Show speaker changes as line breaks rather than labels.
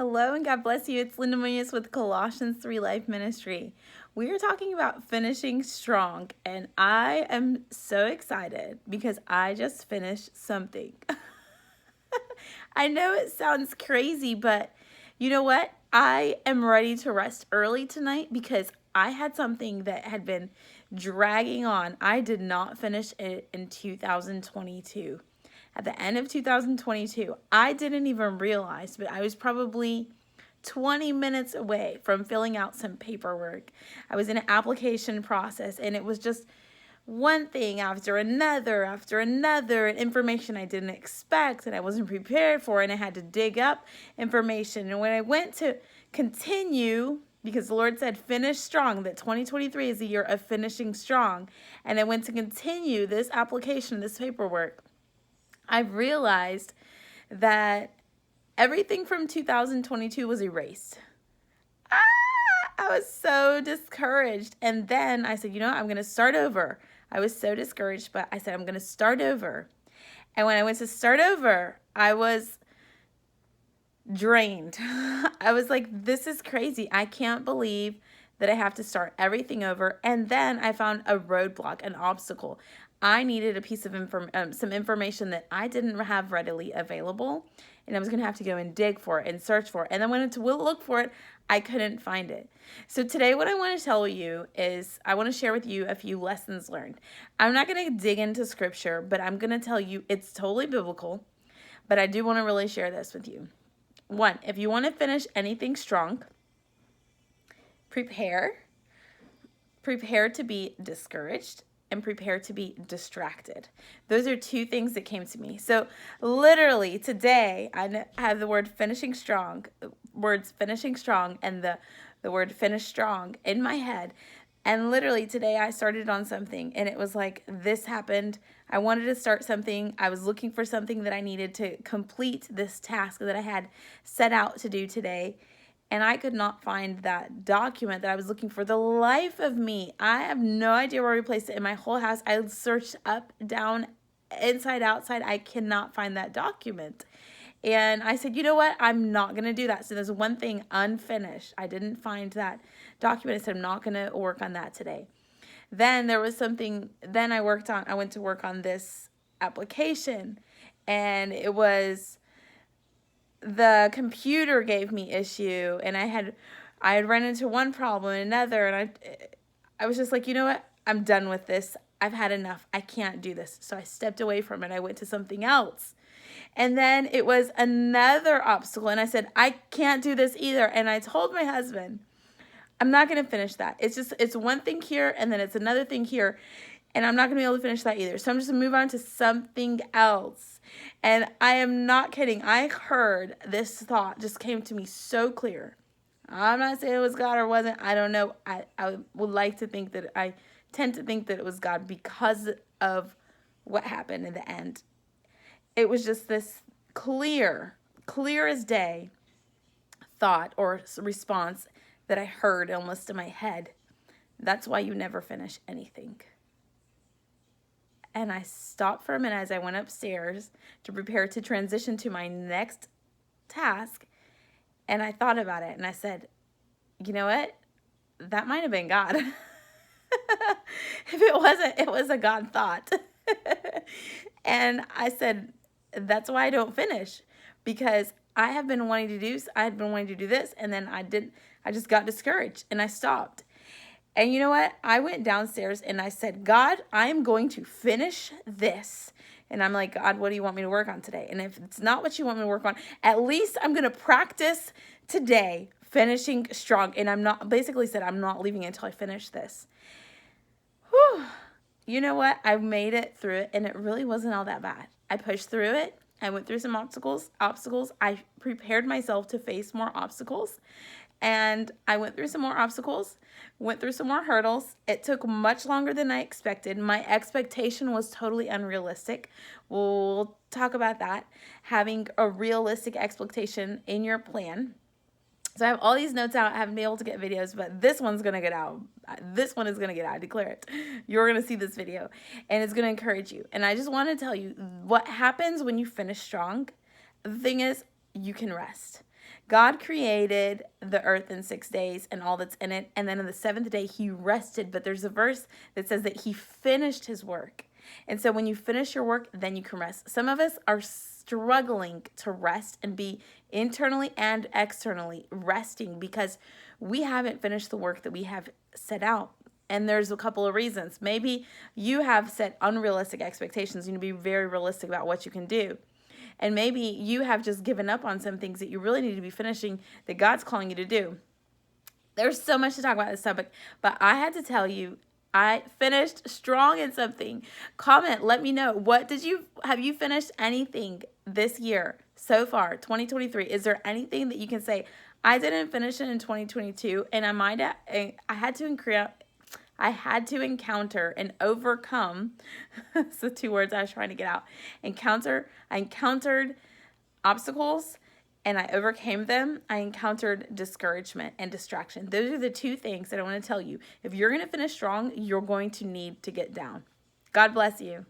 Hello and God bless you. It's Linda Munoz with Colossians 3 Life Ministry. We are talking about finishing strong, and I am so excited because I just finished something. I know it sounds crazy, but you know what? I am ready to rest early tonight because I had something that had been dragging on. I did not finish it in 2022. At the end of 2022, I didn't even realize, but I was probably 20 minutes away from filling out some paperwork. I was in an application process, and it was just one thing after another, and information I didn't expect and I wasn't prepared for, and I had to dig up information. And when I went to continue, because the Lord said finish strong, that 2023 is the year of finishing strong, and I went to continue this application, this paperwork, I realized that everything from 2022 was erased. I was so discouraged. And then I said, I'm going to start over. I was so discouraged, but I said, I'm going to start over. And when I went to start over, I was drained. I was like, this is crazy. I can't believe that I have to start everything over. And then I found a roadblock, an obstacle. I needed a piece of some information that I didn't have readily available, and I was going to have to go and dig for it and search for it. And then when I went to look for it, I couldn't find it. So today what I want to tell you is I want to share with you a few lessons learned. I'm not going to dig into scripture, but I'm going to tell you it's totally biblical, but I do want to really share this with you. One, if you want to finish anything strong, prepare to be discouraged, and prepare to be distracted. Those are two things that came to me. So literally today, I have the word finishing strong, words finishing strong, and the word finish strong in my head. And literally today I started on something, and it was like, this happened. I wanted to start something. I was looking for something that I needed to complete this task that I had set out to do today. And I could not find that document that I was looking for. The life of me, I have no idea where we placed it in my whole house. I searched up, down, inside, outside. I cannot find that document. And I said, you know what? I'm not going to do that. So there's one thing unfinished. I didn't find that document. I said, I'm not going to work on that today. Then there was something, then I went to work on this application, and it was, the computer gave me issue, and I had run into one problem and another, and I was just like, you know what? I'm done with this. I've had enough. I can't do this. So I stepped away from it. I went to something else. And then it was another obstacle, and I said, I can't do this either. And I told my husband, I'm not going to finish that. It's one thing here, and then it's another thing here, and I'm not going to be able to finish that either. So I'm just going to move on to something else. And I am not kidding. I heard this thought just came to me so clear. I'm not saying it was God or wasn't. I don't know. I would like to think that I tend to think that it was God because of what happened in the end. It was just this clear as day thought or response that I heard almost in my head. That's why you never finish anything. And I stopped for a minute as I went upstairs to prepare to transition to my next task. And I thought about it, and I said, you know what? That might have been God. If it wasn't, it was a God thought. And I said, that's why I don't finish, because I had been wanting to do this, and then I just got discouraged, and I stopped. And you know what? I went downstairs and I said, God, I'm going to finish this. And I'm like, God, what do you want me to work on today? And if it's not what you want me to work on, at least I'm going to practice today finishing strong. And I'm not leaving it until I finish this. Whew. You know what? I made it through it, and it really wasn't all that bad. I pushed through it. I went through some obstacles. I prepared myself to face more obstacles. And I went through some more obstacles, went through some more hurdles. It took much longer than I expected. My expectation was totally unrealistic. We'll talk about that. Having a realistic expectation in your plan. So I have all these notes out. I haven't been able to get videos, but this one's going to get out. This one is going to get out. I declare it. You're going to see this video, and it's going to encourage you. And I just want to tell you what happens when you finish strong. The thing is, you can rest. God created the earth in 6 days and all that's in it. And then on the seventh day, he rested. But there's a verse that says that he finished his work. And so when you finish your work, then you can rest. Some of us are struggling to rest and be internally and externally resting because we haven't finished the work that we have set out. And there's a couple of reasons. Maybe you have set unrealistic expectations. You need to be very realistic about what you can do. And maybe you have just given up on some things that you really need to be finishing that God's calling you to do. There's so much to talk about this topic, but I had to tell you, I finished strong in something. Comment, let me know. Have you finished anything this year so far, 2023? Is there anything that you can say, I didn't finish it in 2022 and I had to encounter and overcome. That's the two words I was trying to get out. I encountered obstacles and I overcame them. I encountered discouragement and distraction. Those are the two things that I want to tell you. If you're going to finish strong, you're going to need to get down. God bless you.